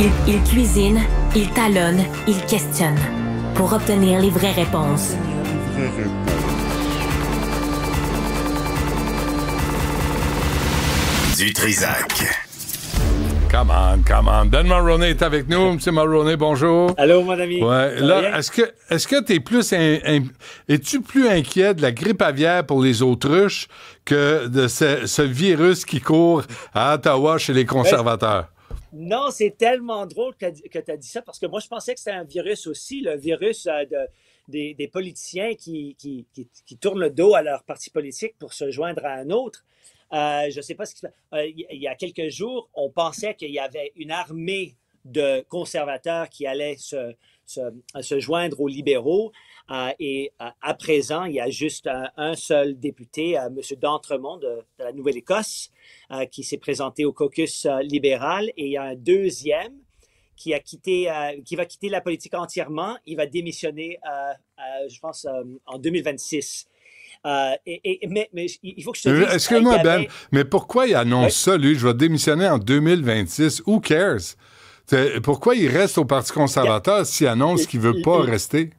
Il cuisine, il talonne, il questionne pour obtenir les vraies réponses. Du Trizac. Come on. Ben Mulroney est avec nous. Monsieur Mulroney, bonjour. Allô, mon ami. Ouais. Là, est-ce que t'es plus es-tu plus inquiet de la grippe aviaire pour les autruches que de ce virus qui court à Ottawa chez les conservateurs? Non, c'est tellement drôle que tu as dit ça parce que moi, je pensais que c'était un virus aussi, le virus des politiciens qui tournent le dos à leur parti politique pour se joindre à un autre. Je ne sais pas ce qui se passe. Il y a quelques jours, on pensait qu'il y avait une armée de conservateurs qui allait se joindre aux libéraux. Et à présent, il y a juste un seul député, M. D'Entremont de la Nouvelle-Écosse, qui s'est présenté au caucus libéral. Et il y a un deuxième qui va quitter la politique entièrement. Il va démissionner, je pense, en 2026. Mais il faut que je te dise... Excuse-moi, Ben, mais pourquoi il annonce ça, lui? Je vais démissionner en 2026. Who cares? Pourquoi il reste au Parti conservateur s'il annonce qu'il ne veut pas rester?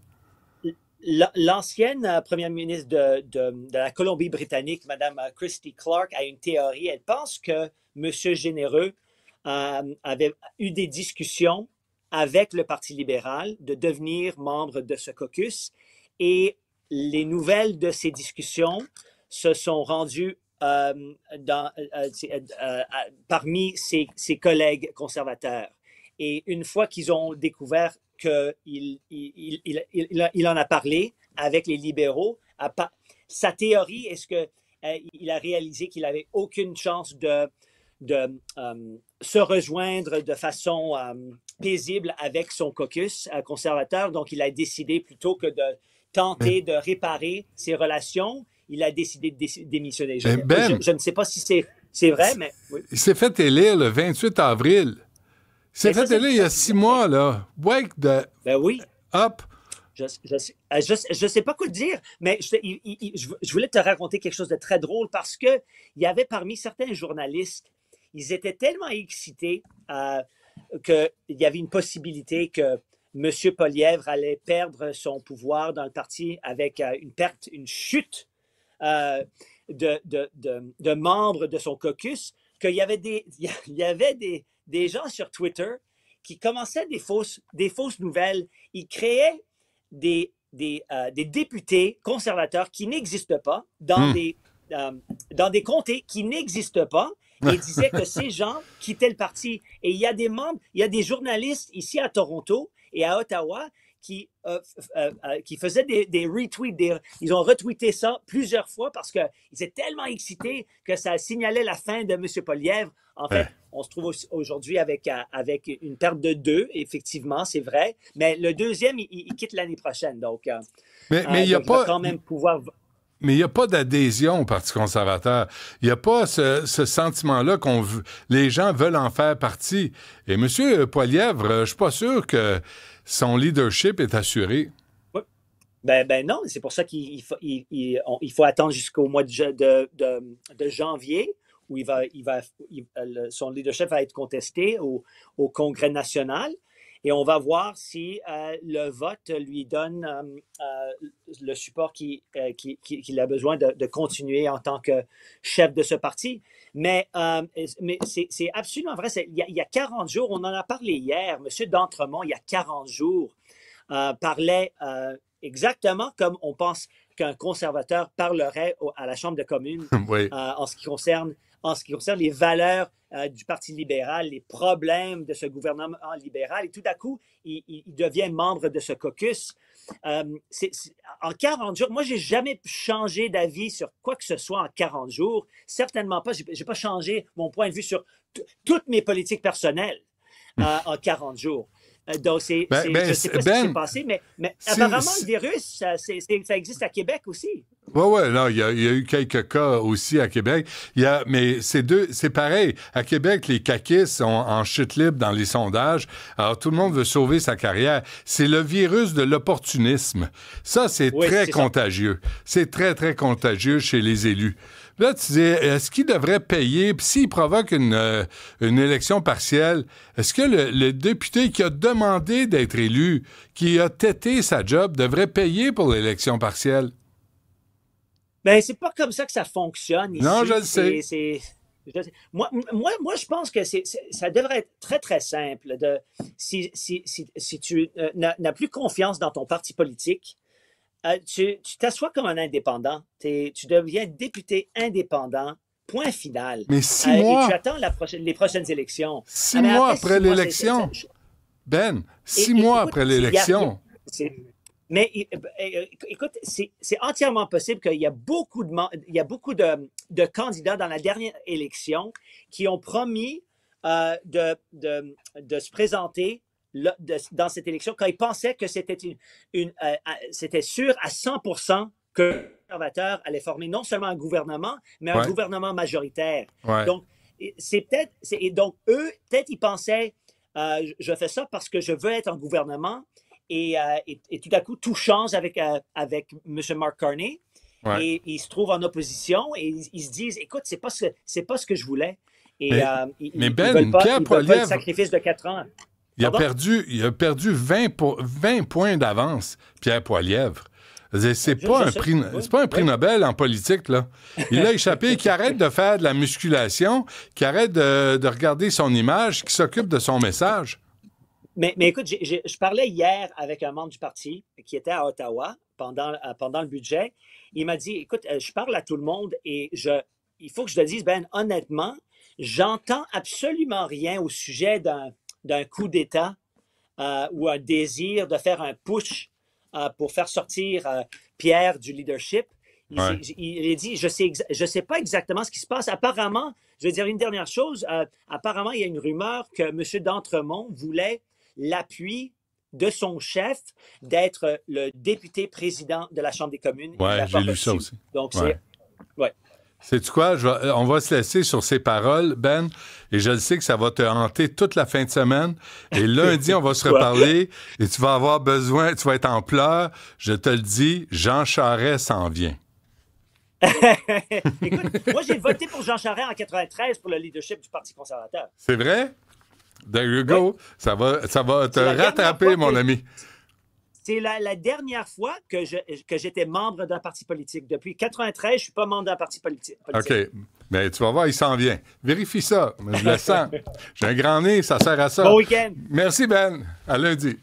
L'ancienne première ministre de la Colombie-Britannique, Mme Christy Clark, a une théorie. Elle pense que M. Généreux avait eu des discussions avec le Parti libéral de devenir membre de ce caucus et les nouvelles de ces discussions se sont rendues parmi ses collègues conservateurs. Et une fois qu'ils ont découvert qu'il en a parlé avec les libéraux, sa théorie, est-ce qu'il a réalisé qu'il n'avait aucune chance de se rejoindre de façon paisible avec son caucus conservateur. Donc, il a décidé, plutôt que de tenter de réparer ses relations, il a décidé de démissionner. Je ne sais pas si c'est vrai, mais... Oui. Il s'est fait élire le 28 avril. Il s'est fait élire il y a 6 mois, là. Wake the... Ben oui. Up. Je sais pas quoi te dire, mais je voulais te raconter quelque chose de très drôle parce que il y avait parmi certains journalistes, ils étaient tellement excités qu'il y avait une possibilité que M. Poilievre allait perdre son pouvoir dans le parti avec une chute de membres de son caucus, qu'il y avait des gens sur Twitter qui commençaient des fausses nouvelles. Ils créaient des députés conservateurs qui n'existent pas dans des comtés qui n'existent pas et disaient que ces gens quittaient le parti. Et il y a des membres, il y a des journalistes ici à Toronto et à Ottawa qui faisaient des retweets. Ils ont retweeté ça plusieurs fois parce qu'ils étaient tellement excités que ça signalait la fin de M. Poilievre. En fait, on se trouve aujourd'hui avec une perte de 2, effectivement, c'est vrai. Mais le deuxième, il quitte l'année prochaine. Donc, mais il n'y a pas... quand même pouvoir... Mais il n'y a pas d'adhésion au Parti conservateur. Il n'y a pas ce sentiment-là les gens veulent en faire partie. Et M. Poilievre, je ne suis pas sûr que son leadership est assuré. Oui. Ben non, c'est pour ça qu'il faut attendre jusqu'au mois de janvier où son leadership va être contesté au Congrès national. Et on va voir si le vote lui donne le support qu'il a besoin de continuer en tant que chef de ce parti. Mais c'est absolument vrai. Il y a 40 jours, on en a parlé hier, M. D'Entremont, il y a 40 jours, parlait exactement comme on pense qu'un conservateur parlerait à la Chambre de communes oui. En ce qui concerne les valeurs du Parti libéral, les problèmes de ce gouvernement libéral. Et tout à coup, il devient membre de ce caucus. En 40 jours, moi, je n'ai jamais changé d'avis sur quoi que ce soit en 40 jours. Certainement pas. Je n'ai pas changé mon point de vue sur toutes mes politiques personnelles en 40 jours. Donc, je ne sais pas ce qui s'est passé, mais apparemment, le virus, ça existe à Québec aussi. Oui, là, il y a eu quelques cas aussi à Québec. Mais c'est pareil. À Québec, les caquistes sont en chute libre dans les sondages. Alors, tout le monde veut sauver sa carrière. C'est le virus de l'opportunisme. Ça, c'est très contagieux. C'est très, très contagieux chez les élus. Là, tu dis, est-ce qu'il devrait payer? Puis s'il provoque une élection partielle, est-ce que le député qui a demandé d'être élu, qui a têté sa job, devrait payer pour l'élection partielle? Ben, c'est pas comme ça que ça fonctionne ici. Non, je le sais. Moi, je pense que ça devrait être très, très simple. Si tu n'as plus confiance dans ton parti politique, tu t'assois comme un indépendant. Tu deviens député indépendant, point final. Mais 6 mois... Et tu attends les prochaines élections. 6 mois après l'élection. Ben, 6 mois après l'élection. Mais écoute, c'est entièrement possible qu'il y a beaucoup de candidats dans la dernière élection qui ont promis de se présenter dans cette élection quand ils pensaient que c'était c'était sûr à 100% que les conservateurs allaient former non seulement un gouvernement, mais un gouvernement majoritaire. Ouais. Donc, donc, eux, peut-être ils pensaient je fais ça parce que je veux être en gouvernement. Et tout à coup, tout change avec M. Mark Carney. Ouais. Et ils se trouvent en opposition et ils se disent, écoute, c'est pas ce que je voulais. Et, mais ils Ben, veulent pas, Pierre Poilievre, le sacrifice de 4 ans. Il a perdu 20 points d'avance, Pierre Poilievre. C'est pas un prix Nobel en politique, là. Il a échappé, qu'il arrête de faire de la musculation, qu'il arrête de regarder son image, qu'il s'occupe de son message. Mais écoute, je parlais hier avec un membre du parti qui était à Ottawa pendant le budget. Il m'a dit, écoute, je parle à tout le monde et il faut que je te dise, Ben, honnêtement, j'entends absolument rien au sujet d'un coup d'État ou un désir de faire un push pour faire sortir Pierre du leadership. Il a dit, je sais pas exactement ce qui se passe. Apparemment, je vais dire une dernière chose, apparemment, il y a une rumeur que M. d'Entremont voulait l'appui de son chef d'être le député président de la Chambre des communes. Oui, j'ai lu ça aussi. Donc, c'est... Ouais. Sais-tu quoi? On va se laisser sur ces paroles, Ben, et je le sais que ça va te hanter toute la fin de semaine. Et lundi, on va se reparler et tu vas avoir besoin, tu vas être en pleurs. Je te le dis, Jean Charest s'en vient. Écoute, moi, j'ai voté pour Jean Charest en 93 pour le leadership du Parti conservateur. C'est vrai? There you go. Oui. Ça va te rattraper, mon ami. C'est la dernière fois que j'étais membre d'un parti politique. Depuis 93, je ne suis pas membre d'un parti politique. OK. Mais tu vas voir, il s'en vient. Vérifie ça. Je le sens. J'ai un grand nez, ça sert à ça. Bon week-end. Merci, Ben. À lundi.